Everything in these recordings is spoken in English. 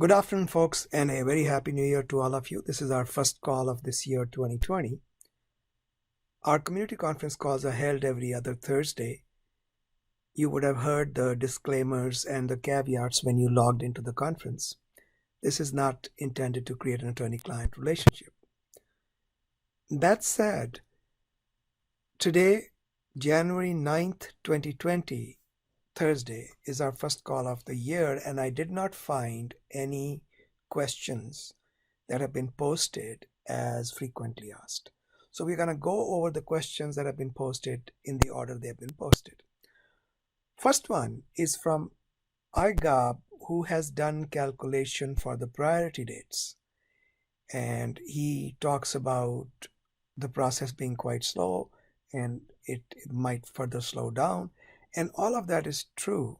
Good afternoon, folks, and a very happy new year to all of you. This is our first call of this year, 2020. Our community conference calls are held every other Thursday. You would have heard the disclaimers and the caveats when you logged into the conference. This is not intended to create an attorney-client relationship. That said, today, January 9th, 2020, Thursday, is our first call of the year, and I did not find any questions that have been posted as frequently asked. So we're going to go over the questions that have been posted in the order they have been posted. First one is from IGOB, who has done calculation for the priority dates. And he talks about the process being quite slow and it might further slow down. And all of that is true.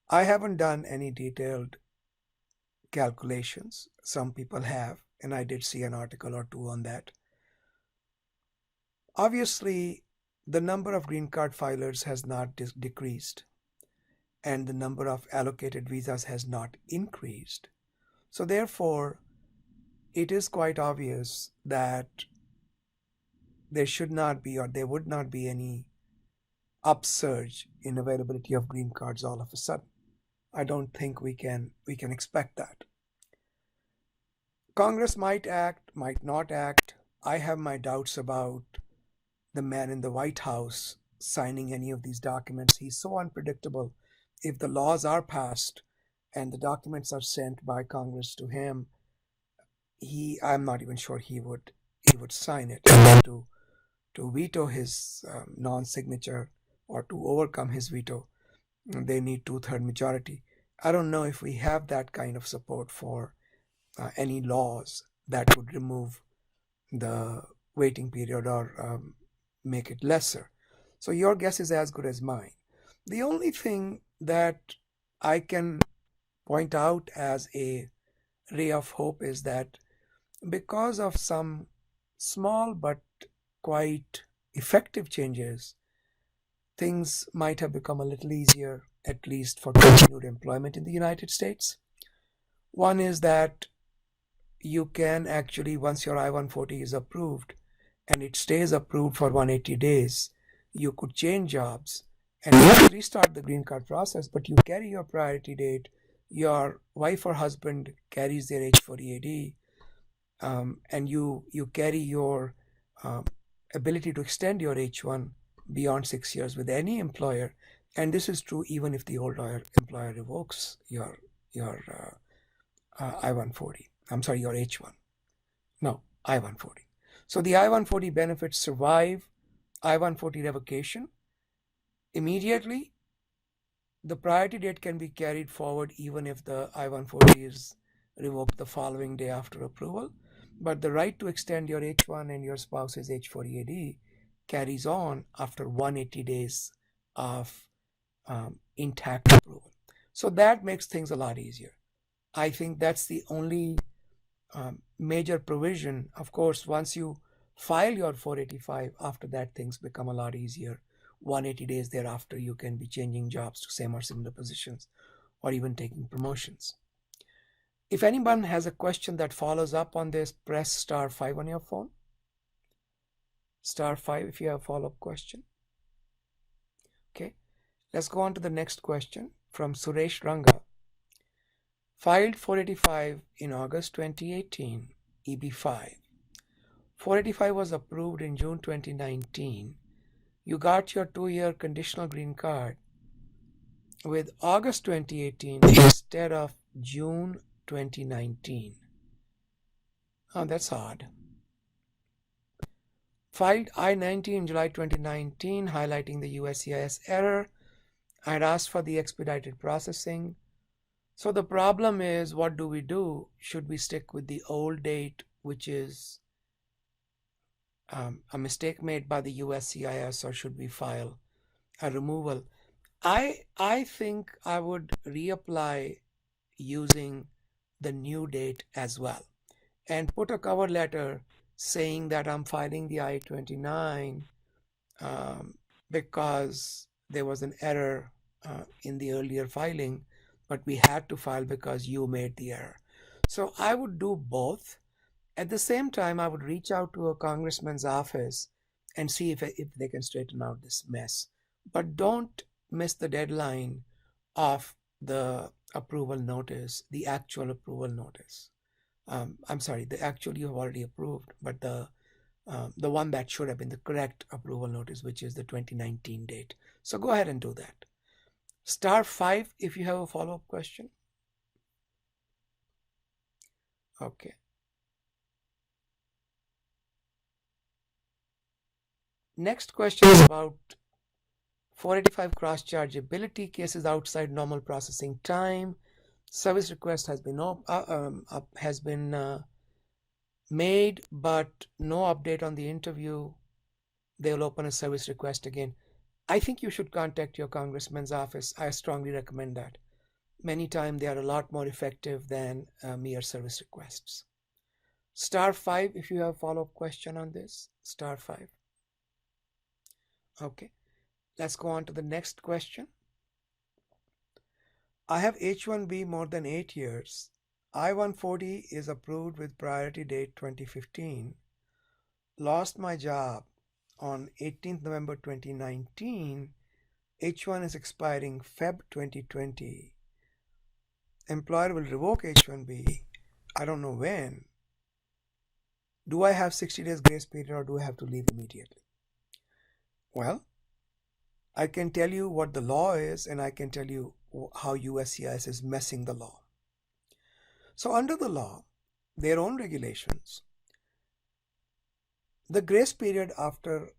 I haven't done any detailed calculations. Some people have, and I did see an article or two on that. Obviously, the number of green card filers has not decreased, and the number of allocated visas has not increased. So therefore, it is quite obvious that there should not be, or there would not be, any upsurge in availability of green cards all of a sudden. I don't think we can expect that. Congress might act, might not act. I have my doubts about the man in the White House signing any of these documents. He's so unpredictable. If the laws are passed and the documents are sent by Congress to him, I'm not even sure he would sign it. To veto his non-signature or to overcome his veto, they need 2/3 majority. I don't know if we have that kind of support for any laws that would remove the waiting period or make it lesser. So your guess is as good as mine. The only thing that I can point out as a ray of hope is that because of some small but quite effective changes, things might have become a little easier, at least for continued employment in the United States. One is that you can actually, once your I-140 is approved and it stays approved for 180 days, you could change jobs and restart the green card process, but you carry your priority date, your wife or husband carries their H-4EAD, and you carry your ability to extend your H-1 beyond 6 years with any employer, and this is true even if the old employer revokes your I-140. I'm sorry, your H-1. No, I-140. So the I-140 benefits survive I-140 revocation. Immediately, the priority date can be carried forward even if the I-140 is revoked the following day after approval. But the right to extend your H-1 and your spouse's H-4EAD carries on after 180 days of intact approval. So that makes things a lot easier. I think that's the only major provision. Of course, once you file your 485, after that things become a lot easier. 180 days thereafter, you can be changing jobs to same or similar positions or even taking promotions. If anyone has a question that follows up on this, press *5 on your phone. *5 if you have a follow-up question. Okay, let's go on to the next question from Suresh Ranga. Filed 485 in August 2018, EB5. 485 was approved in June 2019. You got your 2-year conditional green card with August 2018 instead of June 2019. Oh, that's odd. Filed I-90 in July 2019, highlighting the USCIS error. I'd asked for the expedited processing. So the problem is, what do we do? Should we stick with the old date, which is a mistake made by the USCIS, or should we file a removal? I think I would reapply using the new date as well and put a cover letter saying that I'm filing the I-29 because there was an error in the earlier filing, but we had to file because you made the error. So I would do both. At the same time, I would reach out to a congressman's office and see if they can straighten out this mess. But don't miss the deadline of the approval notice, the actual approval notice. I'm sorry, the actual you have already approved, but the one that should have been the correct approval notice, which is the 2019 date. So go ahead and do that. *5 if you have a follow-up question. Okay. Next question is about 485 cross chargeability cases outside normal processing time. Service request has been made, but no update on the interview. They will open a service request again. I think you should contact your congressman's office. I strongly recommend that. Many times they are a lot more effective than mere service requests. *5 if you have a follow-up question on this. *5. Okay. Let's go on to the next question. I have H-1B more than 8 years. I-140 is approved with priority date 2015. Lost my job on 18th November 2019. H-1 is expiring Feb 2020. Employer will revoke H-1B. I don't know when. Do I have 60 days grace period or do I have to leave immediately? Well, I can tell you what the law is and I can tell you how USCIS is messing the law. So under the law, their own regulations, the grace period after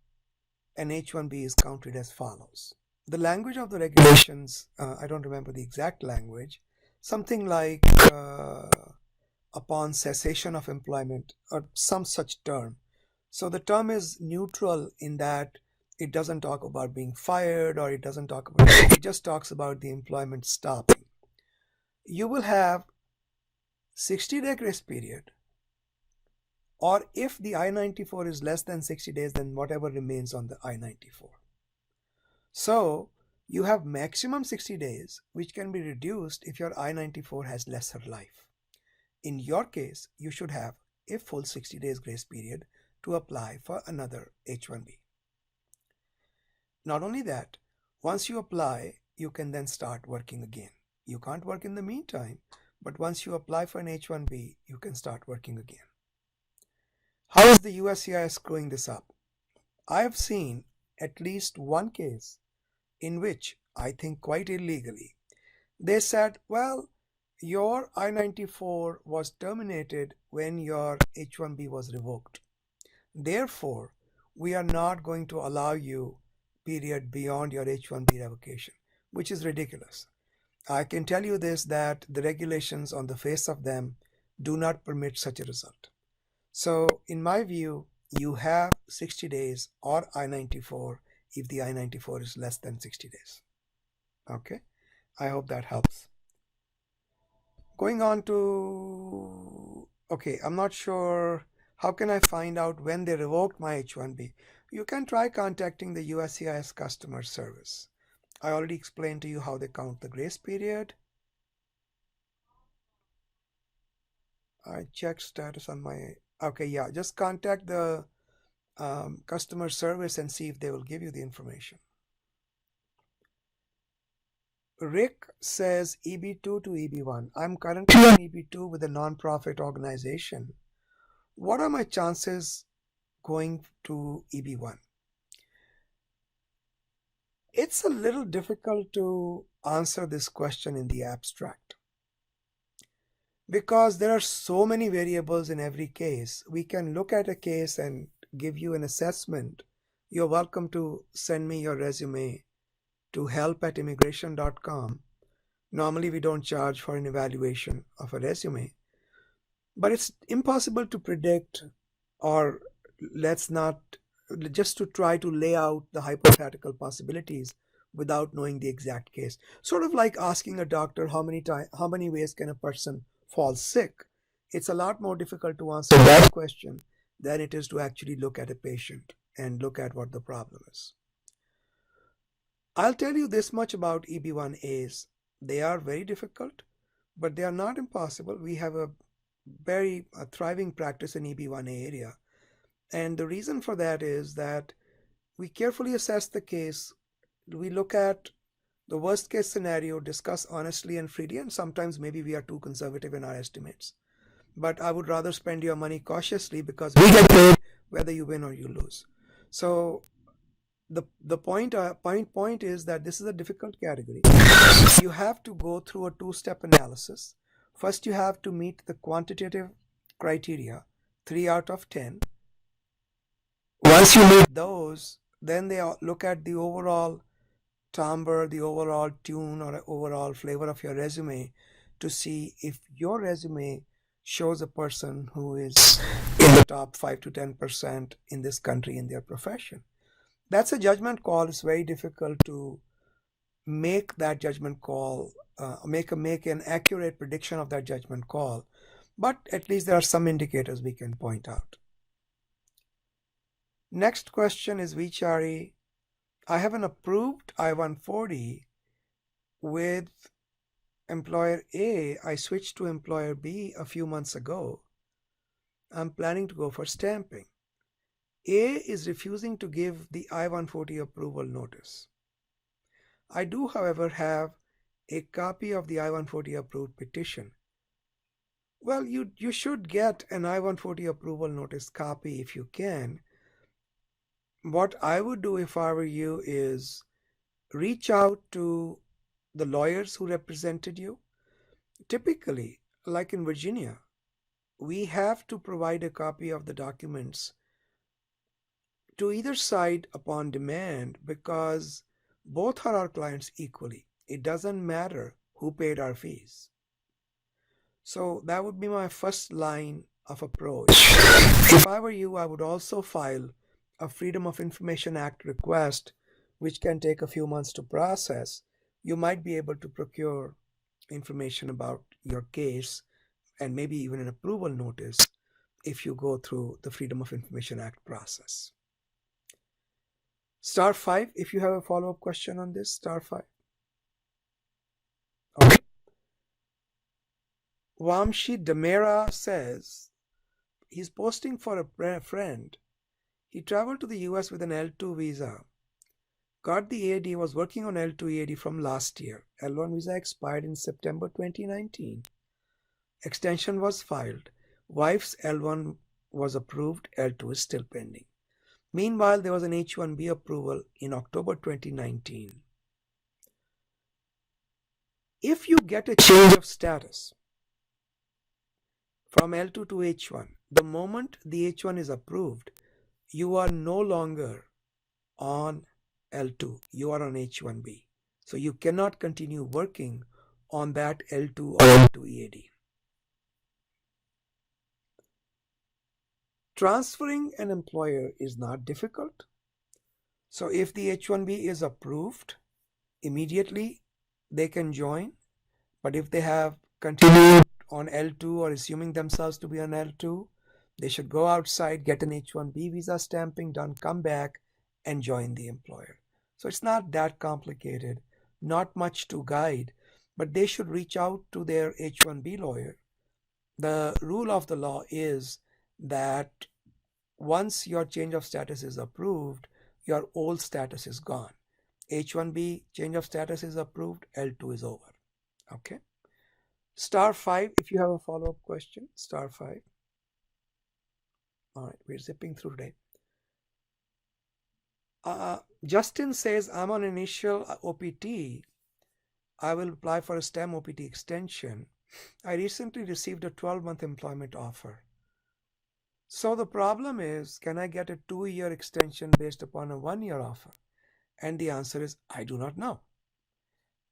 an H-1B is counted as follows. The language of the regulations, I don't remember the exact language, something like upon cessation of employment or some such term. So the term is neutral in that it doesn't talk about being fired or it doesn't talk about, it just talks about the employment stopping. You will have 60-day grace period, or if the I-94 is less than 60 days, then whatever remains on the I-94. So you have maximum 60 days, which can be reduced if your I-94 has lesser life. In your case, you should have a full 60 days grace period to apply for another H-1B. Not only that, once you apply, you can then start working again. You can't work in the meantime, but once you apply for an H-1B, you can start working again. How is the USCIS screwing this up? I have seen at least one case in which, I think quite illegally, they said, well, your I-94 was terminated when your H-1B was revoked. Therefore, we are not going to allow you period beyond your H-1B revocation, which is ridiculous. I can tell you this, that the regulations on the face of them do not permit such a result. So in my view, you have 60 days or I-94 if the I-94 is less than 60 days. Okay, I hope that helps. Going on to, okay, I'm not sure, how can I find out when they revoked my H-1B? You can try contacting the USCIS customer service. I already explained to you how they count the grace period. I checked status on my, okay, yeah, just contact the customer service and see if they will give you the information. Rick says EB2 to EB1. I'm currently on EB2 with a non-profit organization. What are my chances going to EB1? It's a little difficult to answer this question in the abstract because there are so many variables in every case. We can look at a case and give you an assessment. You're welcome to send me your resume to help@immigration.com. Normally we don't charge for an evaluation of a resume, but it's impossible to predict, or let's not, just to try to lay out the hypothetical possibilities without knowing the exact case. Sort of like asking a doctor how many ways can a person fall sick. It's a lot more difficult to answer that question than it is to actually look at a patient and look at what the problem is. I'll tell you this much about EB1As. They are very difficult, but they are not impossible. We have a very thriving practice in EB1A area. And the reason for that is that we carefully assess the case. We look at the worst case scenario, discuss honestly and freely, and sometimes maybe we are too conservative in our estimates. But I would rather spend your money cautiously because we get paid whether you win or you lose. So the point is that this is a difficult category. You have to go through a two-step analysis. First, you have to meet the quantitative criteria, 3 out of 10. Once you meet those, then they look at the overall timbre, the overall tune or overall flavor of your resume to see if your resume shows a person who is in the top 5 to 10% in this country in their profession. That's a judgment call. It's very difficult to make that judgment call, make an accurate prediction of that judgment call, but at least there are some indicators we can point out. Next question is Vichari. I have an approved I-140 with employer A. I switched to employer B a few months ago. I'm planning to go for stamping. A is refusing to give the I-140 approval notice. I do, however, have a copy of the I-140 approved petition. Well, you should get an I-140 approval notice copy if you can. What I would do if I were you is reach out to the lawyers who represented you. Typically, like in Virginia, we have to provide a copy of the documents to either side upon demand because both are our clients equally. It doesn't matter who paid our fees. So that would be my first line of approach. If I were you, I would also file a Freedom of Information Act request, which can take a few months to process. You might be able to procure information about your case and maybe even an approval notice if you go through the Freedom of Information Act process. Star 5, if you have a follow-up question on this, star 5. Okay. Vamshi Damera says he's posting for a friend. He traveled to the US with an L2 visa, got the EAD, was working on L2 EAD from last year. L1 visa expired in September 2019. Extension was filed. Wife's L1 was approved, L2 is still pending. Meanwhile, there was an H1B approval in October 2019. If you get a change of status from L2 to H1, the moment the H1 is approved, you are no longer on L2, you are on H1B. So you cannot continue working on that L2 or L2 EAD. Transferring an employer is not difficult. So if the H1B is approved, immediately they can join. But if they have continued on L2 or assuming themselves to be on L2, they should go outside, get an H1B visa stamping done, come back and join the employer. So it's not that complicated, not much to guide, but they should reach out to their H1B lawyer. The rule of the law is that once your change of status is approved, your old status is gone. H1B change of status is approved, L2 is over. Okay. Star 5, if you have a follow-up question, star 5. All right, we're zipping through today. Justin says, I'm on initial OPT. I will apply for a STEM OPT extension. I recently received a 12-month employment offer. So the problem is, can I get a 2-year extension based upon a 1-year offer? And the answer is, I do not know.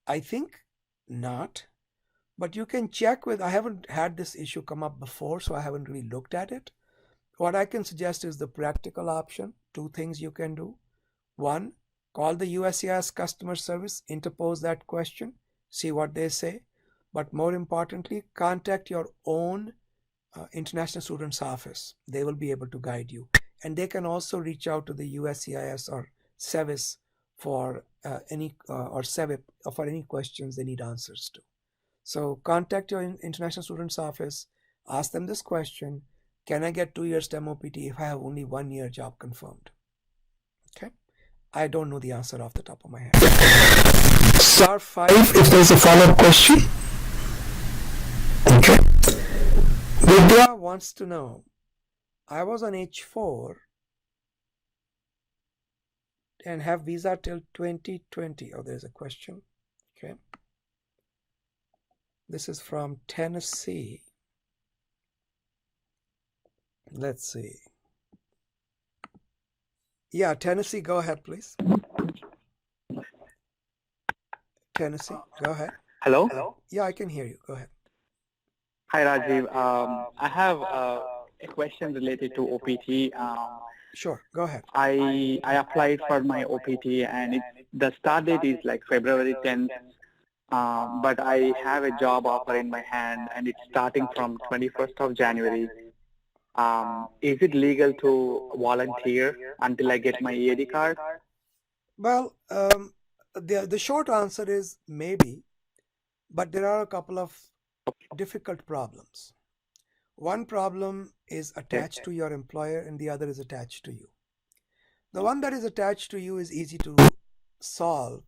I think not, but you can check with, I haven't had this issue come up before, so I haven't really looked at it. What I can suggest is the practical option. 2 things you can do. 1, call the USCIS customer service, interpose that question, see what they say. But more importantly, contact your own International Students Office. They will be able to guide you. And they can also reach out to the USCIS or SEVIS for any or SEVIP for any questions they need answers to. So contact your International Students Office, ask them this question: can I get 2 years STEM OPT if I have only 1 year job confirmed? Okay, I don't know the answer off the top of my head. Star 5 if there's a follow-up question. Okay. Vidya wants to know, I was on H4 and have visa till 2020. Oh, there's a question. Okay. This is from Tennessee. Let's see. Yeah, Tennessee, go ahead, please. Tennessee, go ahead. Hello? Yeah, I can hear you. Go ahead. Hi, Rajiv. I have a question related to OPT. Sure, go ahead. I applied for my OPT and the start date is like February 10th, but I have a job offer in my hand and it's starting from 21st of January. Is it legal to volunteer until I get my EAD card? Well, the short answer is maybe, but there are a couple of difficult problems. One problem is attached to your employer and the other is attached to you. The one that is attached to you is easy to solve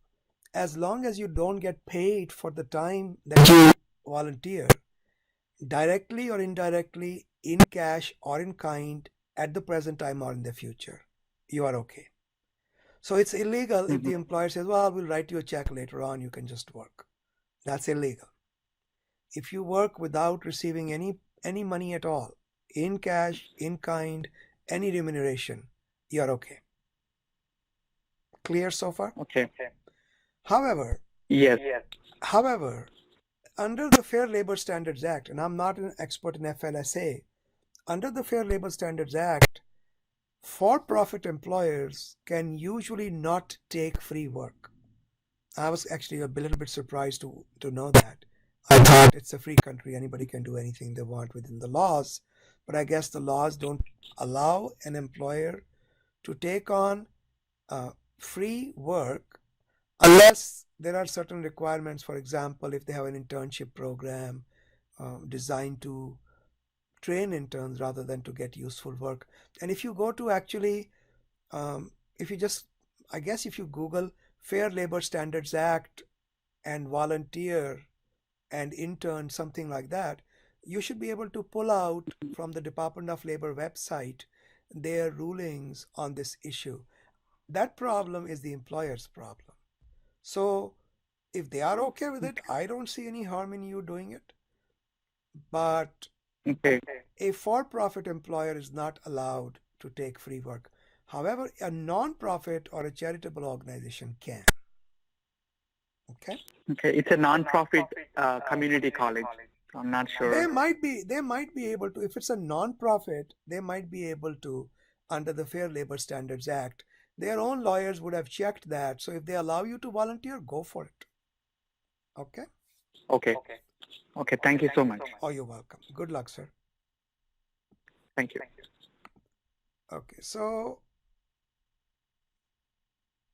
as long as you don't get paid for the time that you volunteer, directly or indirectly, in cash or in kind, at the present time or in the future. You are okay. So it's illegal if the employer says, well, we'll write you a check later on, you can just work. That's illegal. If you work without receiving any money at all, in cash, in kind, any remuneration, you're okay. Clear so far? Okay. However, Yes. However, under the Fair Labor Standards Act, and I'm not an expert in FLSA, under the Fair Labor Standards Act, for-profit employers can usually not take free work. I was actually a little bit surprised to know that. I thought it's a free country, anybody can do anything they want within the laws, but I guess the laws don't allow an employer to take on free work unless there are certain requirements. For example, if they have an internship program designed to train interns rather than to get useful work. And if you go to actually, if you Google Fair Labor Standards Act and volunteer and intern, something like that, you should be able to pull out from the Department of Labor website their rulings on this issue. That problem is the employer's problem. So if they are okay with it, I don't see any harm in you doing it. But a for-profit employer is not allowed to take free work. However, a non-profit or a charitable organization can. Okay. It's a non-profit community college. I'm not sure. They might be able to. If it's a non-profit, they might be able to, under the Fair Labor Standards Act. Their own lawyers would have checked that. So if they allow you to volunteer, go for it. Okay? Okay, thank you so much. Oh, you're welcome. Good luck, sir. Thank you. Okay, so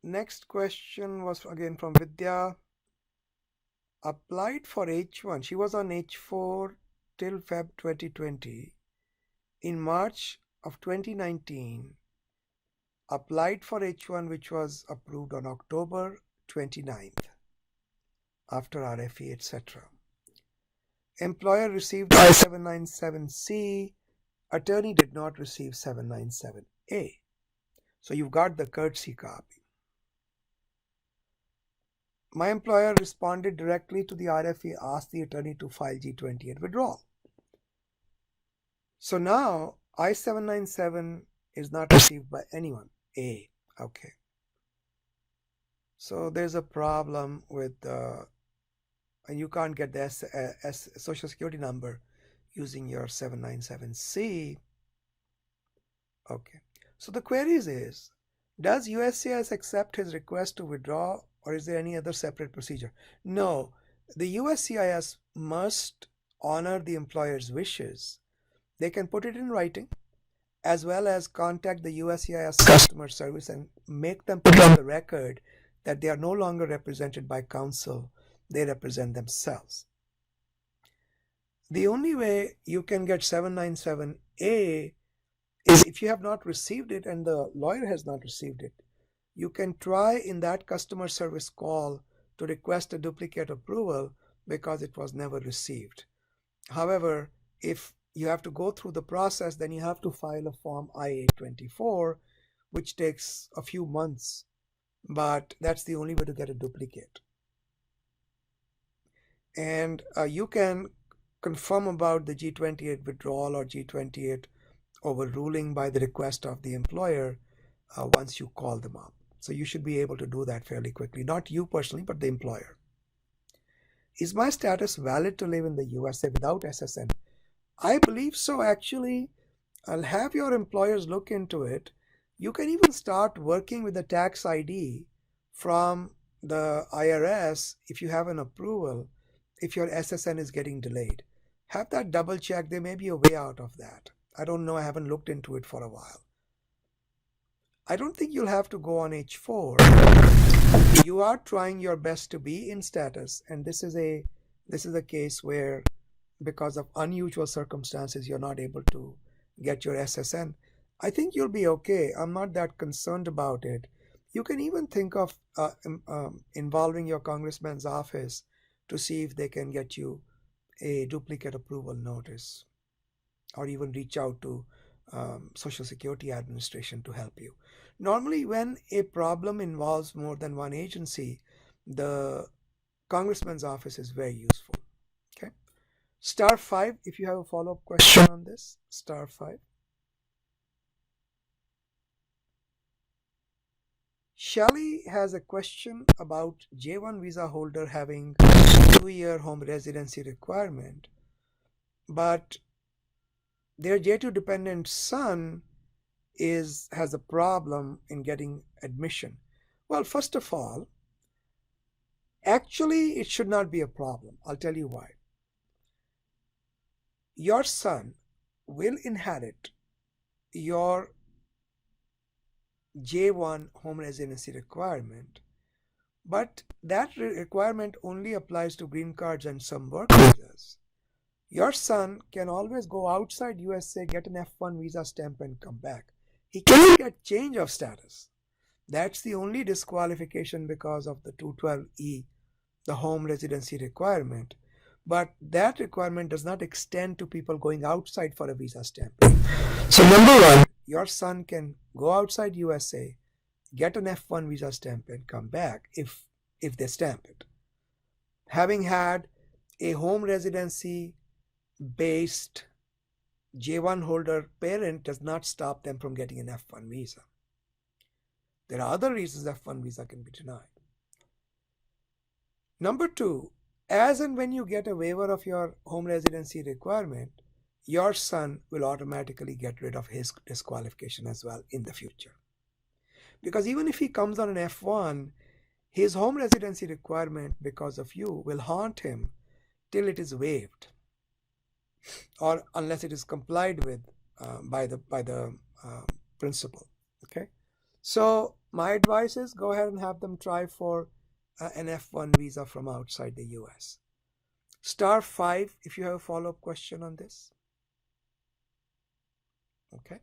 next question was again from Vidya. Applied for H1. She was on H4 till Feb 2020. In March of 2019, applied for H1, which was approved on October 29th after RFE, etc. Employer received I-797C. Attorney did not receive 797A. So you've got the courtesy copy. My employer responded directly to the RFE, asked the attorney to file G28 withdrawal. So now I-797 is not received by anyone. A. Okay. So there's a problem with and you can't get the Social Security number using your 797C. Okay. So the queries is, does USCIS accept his request to withdraw, or is there any other separate procedure? No, the USCIS must honor the employer's wishes. They can put it in writing, as well as contact the USCIS customer service and make them put on the record that they are no longer represented by counsel, they represent themselves. The only way you can get 797A is if you have not received it and the lawyer has not received it. You can try in that customer service call to request a duplicate approval because it was never received. However, if you have to go through the process, then you have to file a form I-824, which takes a few months, but that's the only way to get a duplicate. And you can confirm about the G28 withdrawal or G28 overruling by the request of the employer once you call them up. So you should be able to do that fairly quickly. Not you personally, but the employer. Is my status valid to live in the USA without SSN? I believe so, actually. I'll have your employers look into it. You can even start working with the tax ID from the IRS if you have an approval, if your SSN is getting delayed. Have that double checked. There may be a way out of that. I don't know. I haven't looked into it for a while. I don't think you'll have to go on H4. You are trying your best to be in status, and this is a case where, because of unusual circumstances, you're not able to get your SSN. I think you'll be okay. I'm not that concerned about it. You can even think of involving your congressman's office to see if they can get you a duplicate approval notice, or even reach out to Social Security Administration to help you. Normally, when a problem involves more than one agency, the congressman's office is very useful. Okay. Star 5, if you have a follow-up question on this, star 5. Shelly has a question about J1 visa holder having 2-year home residency requirement, but their J2 dependent son has a problem in getting admission. Well, first of all, actually it should not be a problem. I'll tell you why. Your son will inherit your J1 home residency requirement, but that requirement only applies to green cards and some work visas. Your son can always go outside USA, get an F1 visa stamp and come back. He cannot get change of status. That's the only disqualification because of the 212E, the home residency requirement. But that requirement does not extend to people going outside for a visa stamp. So number one, your son can go outside USA, get an F1 visa stamp and come back if they stamp it. Having had a home residency based J1 holder parent does not stop them from getting an F1 visa. There are other reasons F1 visa can be denied. Number two, as and when you get a waiver of your home residency requirement, your son will automatically get rid of his disqualification as well in the future. Because even if he comes on an F1, his home residency requirement because of you will haunt him till it is waived, or unless it is complied with by the principal. Okay, so my advice is go ahead and have them try for an F1 visa from outside the US. Star 5 if you have a follow-up question on this. Okay.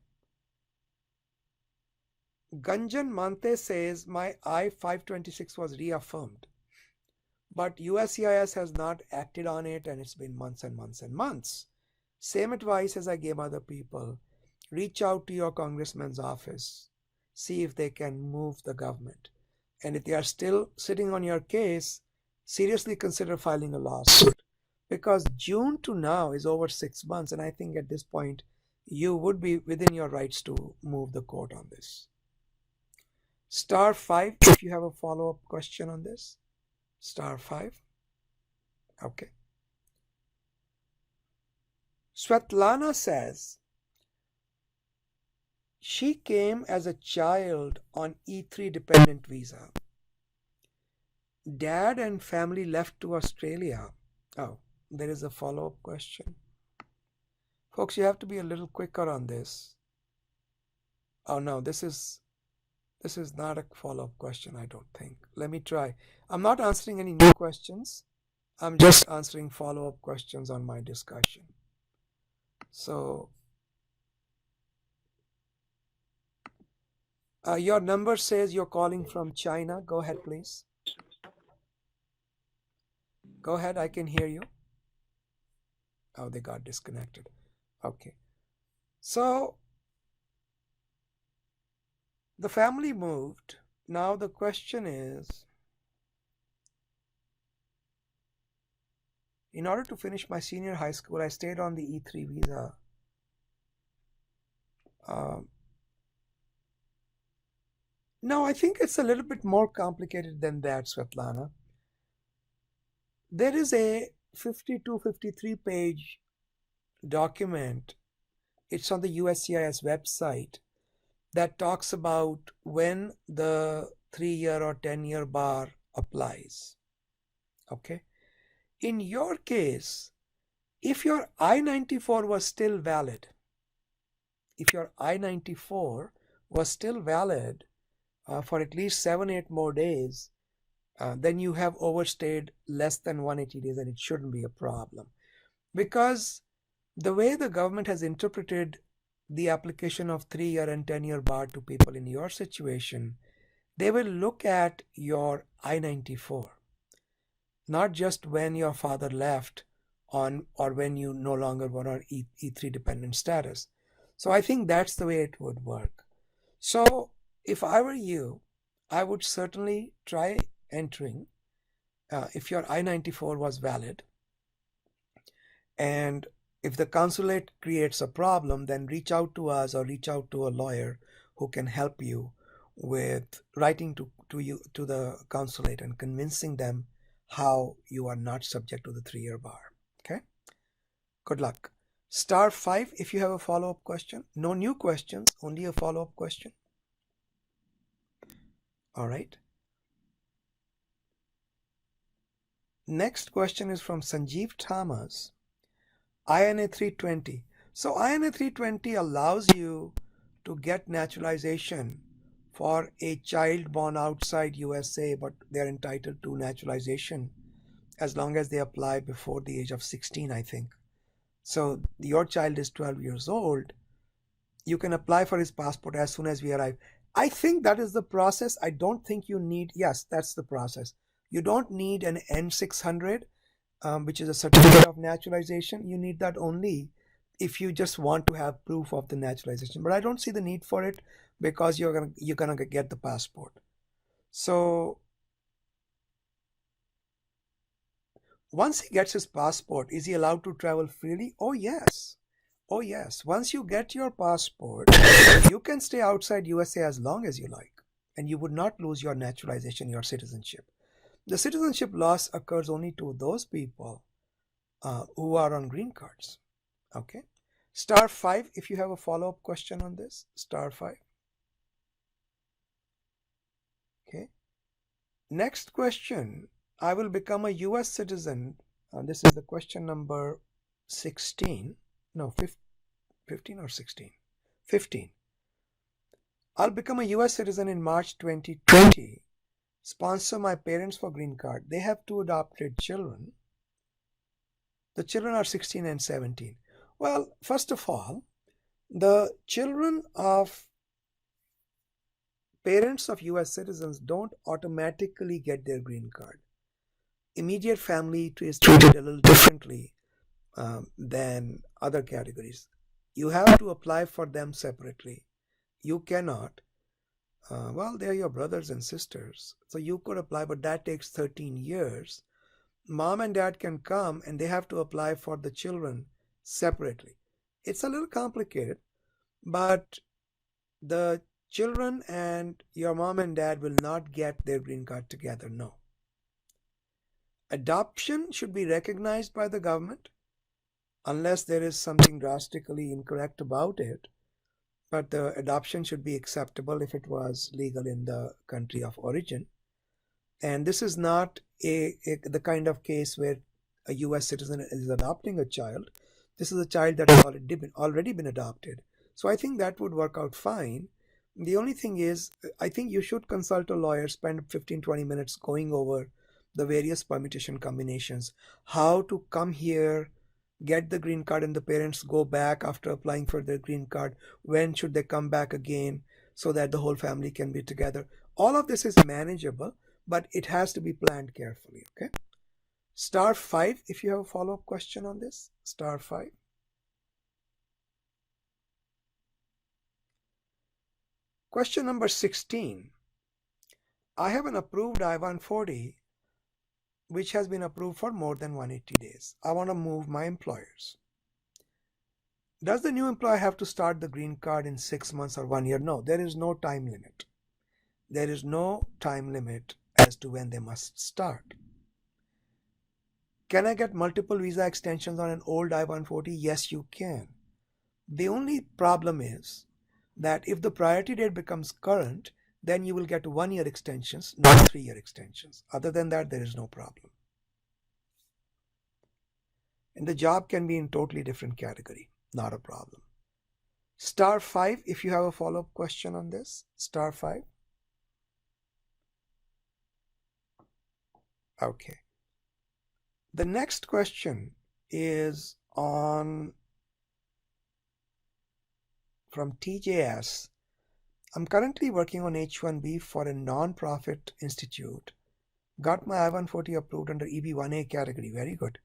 Gunjan Mante says my I-526 was reaffirmed, but USCIS has not acted on it and it's been months and months and months. Same advice as I gave other people. Reach out to your congressman's office. See if they can move the government. And if they are still sitting on your case, seriously consider filing a lawsuit. Because June to now is over 6 months, and I think at this point you would be within your rights to move the court on this. Star 5 if you have a follow-up question on this. Star 5. Okay. Swetlana says she came as a child on E3 dependent visa. Dad and family left to Australia. Oh, there is a follow-up question. Folks, you have to be a little quicker on this. Oh no, this is This is not a follow-up question, I don't think. Let me try. I'm not answering any new questions. I'm just answering follow-up questions on my discussion. So, your number says you're calling from China. Go ahead, please. Go ahead, I can hear you. Oh, they got disconnected. Okay. So, the family moved. Now the question is, in order to finish my senior high school, I stayed on the E3 visa. No, I think it's a little bit more complicated than that, Swetlana. There is a 52, 53 page document. It's on the USCIS website that talks about when the 3-year or 10-year bar applies. Okay. In your case, if your I-94 was still valid, for at least 7-8 more days, then you have overstayed less than 180 days and it shouldn't be a problem. Because the way the government has interpreted the application of 3-year and 10-year bar to people in your situation, they will look at your I-94, not just when your father left on or when you no longer were on E3 dependent status. So I think that's the way it would work. So if I were you, I would certainly try entering if your I-94 was valid. And if the consulate creates a problem, then reach out to us or reach out to a lawyer who can help you with writing to the consulate and convincing them how you are not subject to the 3-year bar. Okay? Good luck. *5 if you have a follow-up question. No new questions, only a follow-up question. All right. Next question is from Sanjeev Thomas. INA 320. So INA 320 allows you to get naturalization for a child born outside USA, but they're entitled to naturalization as long as they apply before the age of 16, I think. So your child is 12 years old. You can apply for his passport as soon as we arrive. I think that is the process. I don't think you need, yes, that's the process. You don't need an N600, which is a certificate of naturalization. You need that only if you just want to have proof of the naturalization. But I don't see the need for it because you're gonna get the passport. So once he gets his passport, is he allowed to travel freely? Oh yes. Oh yes. Once you get your passport, you can stay outside USA as long as you like, and you would not lose your naturalization, your citizenship. The citizenship loss occurs only to those people who are on green cards. Okay. *5 if you have a follow-up question on this. *5. Okay. Next question. I will become a US citizen. This is the question number 16. No, 15 or 16? 15. I'll become a US citizen in March 2020. Sponsor my parents for green card. They have 2 adopted children. The children are 16 and 17. Well, first of all, the children of parents of US citizens don't automatically get their green card. Immediate family is treated a little differently than other categories. You have to apply for them separately. You cannot. Well, they're your brothers and sisters. So you could apply, but that takes 13 years. Mom and dad can come and they have to apply for the children separately. It's a little complicated, but the children and your mom and dad will not get their green card together, no. Adoption should be recognized by the government unless there is something drastically incorrect about it. But the adoption should be acceptable if it was legal in the country of origin. And this is not the kind of case where a US citizen is adopting a child. This is a child that has already been adopted. So I think that would work out fine. The only thing is, I think you should consult a lawyer, spend 15-20 minutes going over the various permutation combinations, how to come here, get the green card, and the parents go back after applying for their green card. When should they come back again so that the whole family can be together? All of this is manageable, but it has to be planned carefully, okay? Star 5 if you have a follow-up question on this. Star 5. Question number 16. I have an approved I-140 which has been approved for more than 180 days. I want to move my employers. Does the new employer have to start the green card in 6 months or 1 year? No, there is no time limit. There is no time limit as to when they must start. Can I get multiple visa extensions on an old I-140? Yes, you can. The only problem is that if the priority date becomes current, then you will get 1-year extensions, not 3-year extensions. Other than that, there is no problem. And the job can be in totally different category, not a problem. Star 5 if you have a follow-up question on this. Star 5. Okay. The next question is from TJS. I'm currently working on H-1B for a non-profit institute. Got my I-140 approved under EB-1A category. Very good.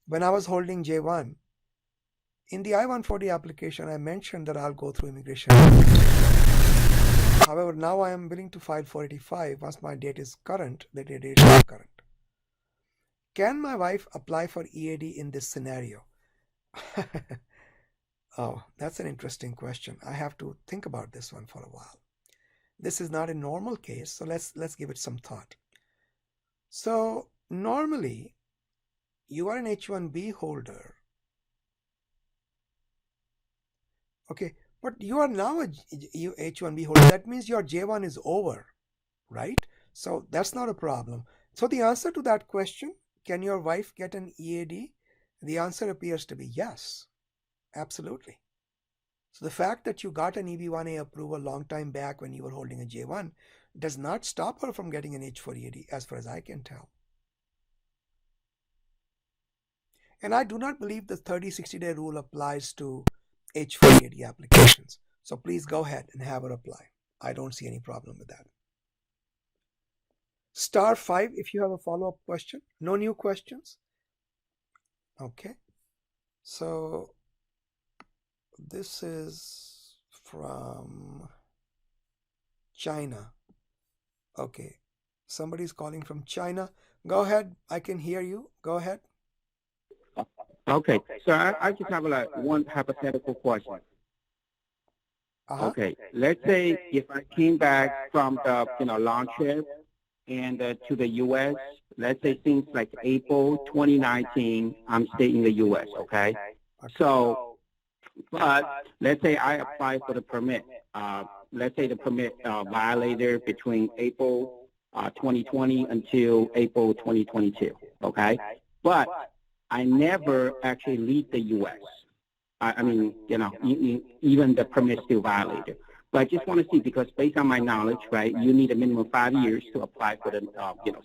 When I was holding J-1, in the I-140 application, I mentioned that I'll go through immigration. However, now I am willing to file 485 once my date is current, the date is not current. Can my wife apply for EAD in this scenario? Oh, that's an interesting question. I have to think about this one for a while. This is not a normal case, so let's give it some thought. So normally, you are an H-1B holder. Okay, but you are now a H-1B holder. That means your J-1 is over, right? So that's not a problem. So the answer to that question, can your wife get an EAD? The answer appears to be yes. Absolutely. So the fact that you got an EB-1A approval a long time back when you were holding a J-1 does not stop her from getting an H-4 EAD, as far as I can tell. And I do not believe the 30-60-day rule applies to H-4 EAD applications. So please go ahead and have her apply. I don't see any problem with that. Star 5 if you have a follow-up question. No new questions? Okay. So this is from China. Okay. Somebody's calling from China. Go ahead. I can hear you. Go ahead. Okay. So I just have one hypothetical question. Okay. Let's say if I came back from the long trip and to the U.S., let's say since like April 2019, I'm staying in the U.S. Okay. So, but let's say I apply for the permit. Let's say the permit violated between April 2020 until April 2022. Okay. But I never actually leave the U.S. I mean, even the permit still violated. But I just want to see, because based on my knowledge, right, you need a minimum 5 years to apply for the,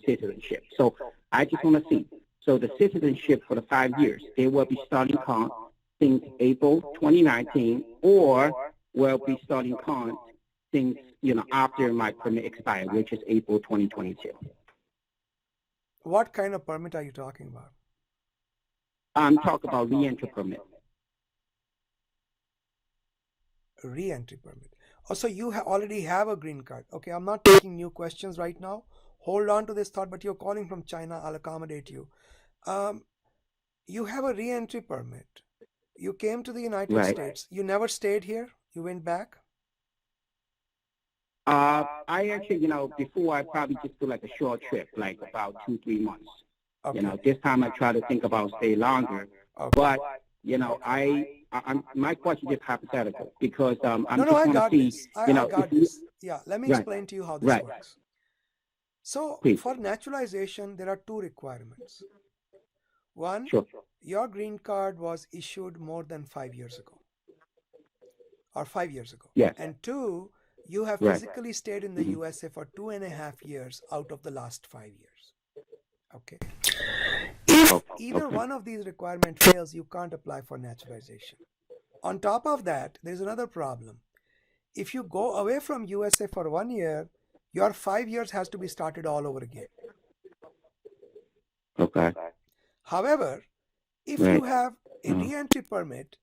citizenship. So I just want to see. So the citizenship for the 5 years, they will be starting count since April 2019, or will be starting count since, after my permit expired, which is April 2022. What kind of permit are you talking about? I'm talking about reentry permit. Reentry permit. Oh, so you already have a green card. Okay, I'm not taking new questions right now. Hold on to this thought, but you're calling from China. I'll accommodate you. You have a reentry permit. You came to the United States. You never stayed here? You went back? I actually, before I probably just do like a short trip, like about 2-3 months. Okay. This time I try to think about stay longer. Okay. But, my question is hypothetical, because I'm just want to see, this. I got this. Yeah, let me explain to you how this works. So for naturalization, there are 2 requirements. One, your green card was issued more than 5 years ago, or 5 years ago. Yes. And 2, You have Right. physically stayed in the Mhm. USA for 2.5 years out of the last 5 years. Okay. If either Okay. one of these requirements fails, you can't apply for naturalization. On top of that, there's another problem. If you go away from USA for 1 year, your 5 years has to be started all over again. Okay. However, if Right. you have a Uh, reentry permit,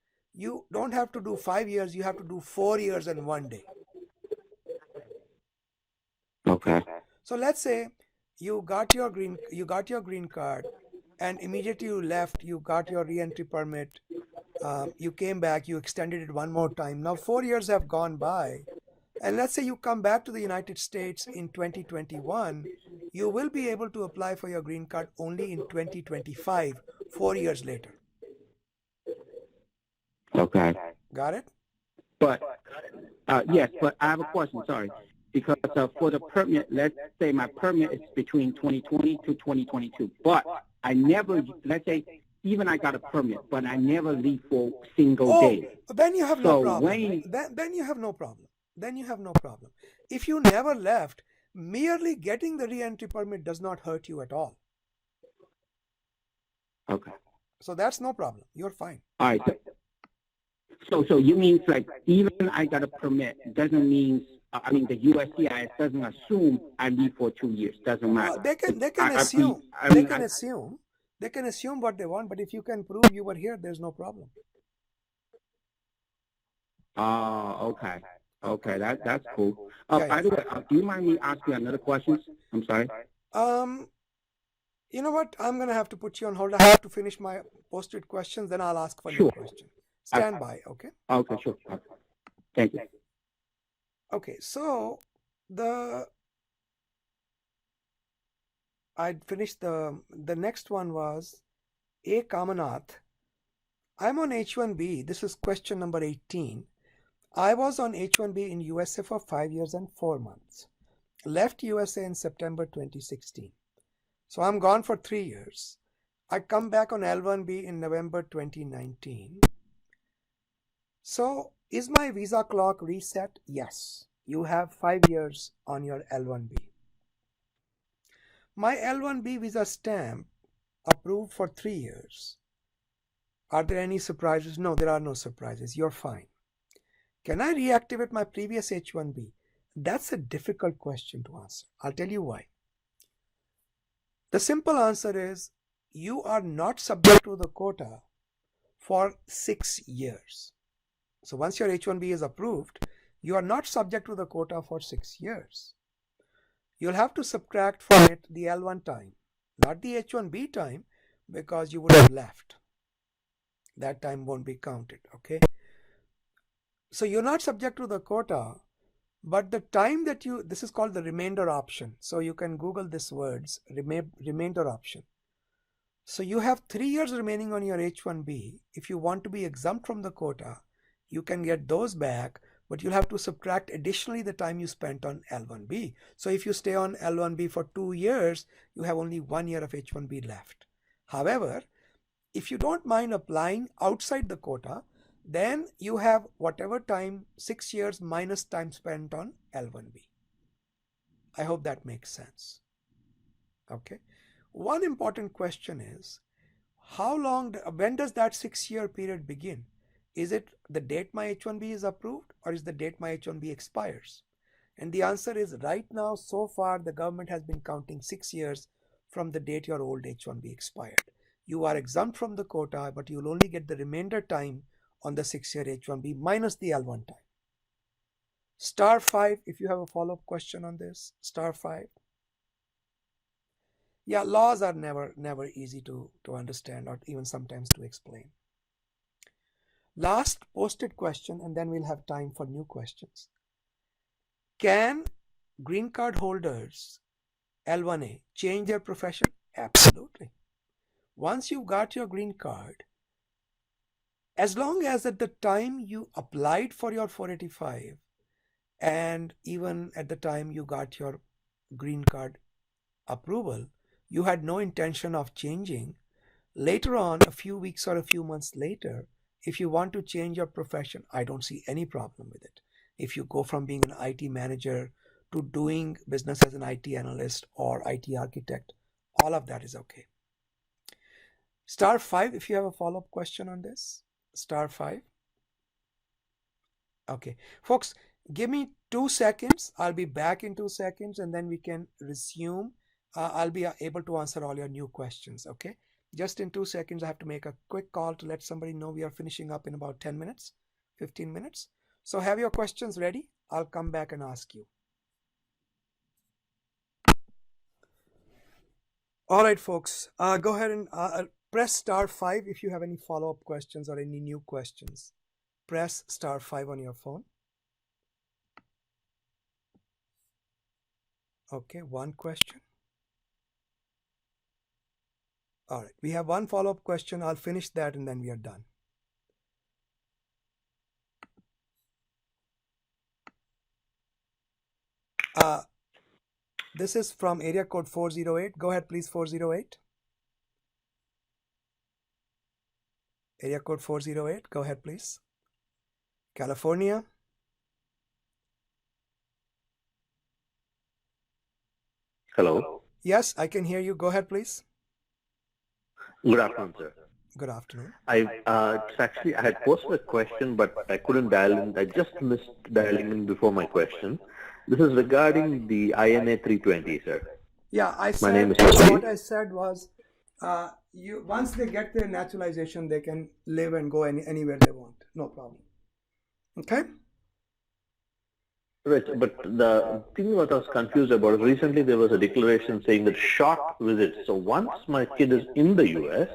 you don't have to do 5 years, you have to do 4 years and 1 day. okay. So let's say you got your green card, and immediately you left, you got your reentry permit, you came back, you extended it one more time. Now 4 years have gone by, and let's say you come back to the United States in 2021, you will be able to apply for your green card only in 2025, 4 years later. Okay. Got it? But yes, but I have a question. Sorry, because for the permit, let's say my permit is between 2020 to 2022, but I never, let's say, even I got a permit, but I never leave for single day. Then you have no So problem. when Then you have no problem. Then you have no problem. If you never left, merely getting the re-entry permit does not hurt you at all. okay, So that's no problem. You're fine. all right. So you mean like even I got a permit doesn't mean I mean the USCIS doesn't assume I leave for 2 years. Doesn't matter. They can assume. They can assume what they want, but if you can prove you were here, there's no problem. Okay. Okay, that's cool. By the way, do you mind me asking another question? I'm sorry. You know what? I'm gonna have to put you on hold. I have to finish my posted questions, then I'll ask for your question. Stand by, okay? Okay, sure. Okay. Thank you. Okay, so I finished the next one was A. Kamanath. I'm on H1B. This is question number 18. I was on H1B in USA for 5 years and 4 months. Left USA in September 2016. So I'm gone for 3 years. I come back on L1B in November 2019. So is my visa clock reset? Yes. You have 5 years on your L1B. My L1B visa stamp approved for 3 years. Are there any surprises? No, there are no surprises. You're fine. Can I reactivate my previous H1B? That's a difficult question to answer. I'll tell you why. The simple answer is you are not subject to the quota for 6 years. So once your H1B is approved, you are not subject to the quota for 6 years. You'll have to subtract from it the L1 time, not the H1B time, because you would have left. That time won't be counted, okay? So you're not subject to the quota, but the time that this is called the remainder option. So you can Google this words, remainder option. So you have 3 years remaining on your H1B. If you want to be exempt from the quota, you can get those back, but you'll have to subtract additionally the time you spent on L1B. So if you stay on L1B for 2 years, you have only 1 year of H1B left. However, if you don't mind applying outside the quota, then you have whatever time, 6 years minus time spent on L1B. I hope that makes sense. Okay. One important question is, when does that 6-year period begin? Is it the date my H1B is approved, or is the date my H1B expires? And the answer is right now, so far, the government has been counting 6 years from the date your old H1B expired. You are exempt from the quota, but you'll only get the remainder time on the 6-year H1B minus the L1 time. *5 if you have a follow-up question on this. *5. Yeah, laws are never easy to understand or even sometimes to explain. Last posted question, and then we'll have time for new questions. Can green card holders, L1A, change their profession? Absolutely. Once you've got your green card, as long as at the time you applied for your 485 and even at the time you got your green card approval, you had no intention of changing, later on, a few weeks or a few months later, if you want to change your profession, I don't see any problem with it. if you go from being an IT manager to doing business as an IT analyst or IT architect. All of that is okay. *5 if you have a follow-up question on this. *5. Okay, folks, give me 2 seconds. I'll be back in 2 seconds and then we can resume. I'll be able to answer all your new questions. Okay, just in 2 seconds, I have to make a quick call to let somebody know we are finishing up in about 10 minutes, 15 minutes. So have your questions ready. I'll come back and ask you. All right, folks, go ahead and press *5 if you have any follow-up questions or any new questions. Press *5 on your phone. Okay, one question. All right, we have one follow-up question. I'll finish that and then we are done. This is from area code 408. Go ahead, please, 408. Area code 408. Go ahead, please. California. Hello. Yes, I can hear you. Go ahead, please. Good afternoon, sir. Good afternoon. Actually, I had posted a question, but I couldn't dial in. I just missed dialing in before my question. This is regarding the INA 320, sir. Yeah, My name is what I said was, once they get their naturalization, they can live and go anywhere they want. No problem. Okay? Right, but the thing what I was confused about, recently there was a declaration saying that short visits. So once my kid is in the US,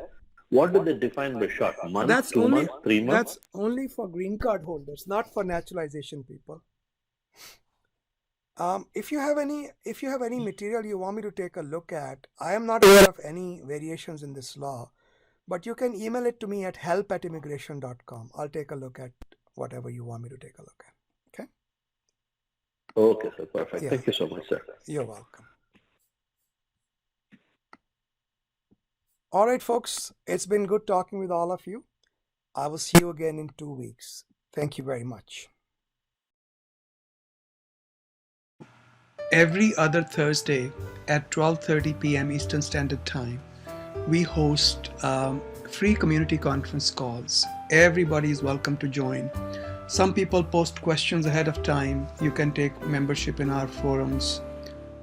what do they define by short? Month, 2 months, 3 months? That's only for green card holders, not for naturalization people. If you have any material you want me to take a look at, I am not aware of any variations in this law, but you can email it to me at help@immigration.com. I'll take a look at whatever you want me to take a look at. Okay? Okay, sir. Perfect. Yeah. Thank you so much, sir. You're welcome. All right, folks, it's been good talking with all of you. I will see you again in 2 weeks. Thank you very much. Every other Thursday at 12:30 p.m. Eastern Standard Time, we host free community conference calls. Everybody is welcome to join. Some people post questions ahead of time. You can take membership in our forums.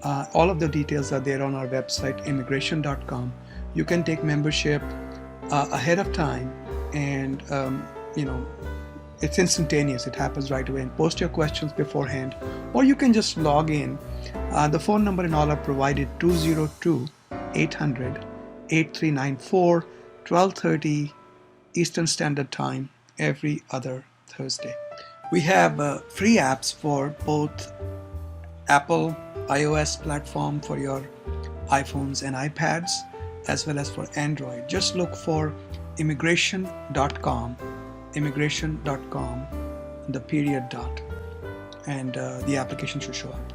All of the details are there on our website, immigration.com. You can take membership ahead of time, and it's instantaneous. It happens right away. And post your questions beforehand, or you can just log in. The phone number and all are provided: 202-800-8394, 12:30 Eastern Standard Time every other Thursday. We have free apps for both Apple iOS platform for your iPhones and iPads, as well as for Android. Just look for immigration.com, the period dot, and the application should show up.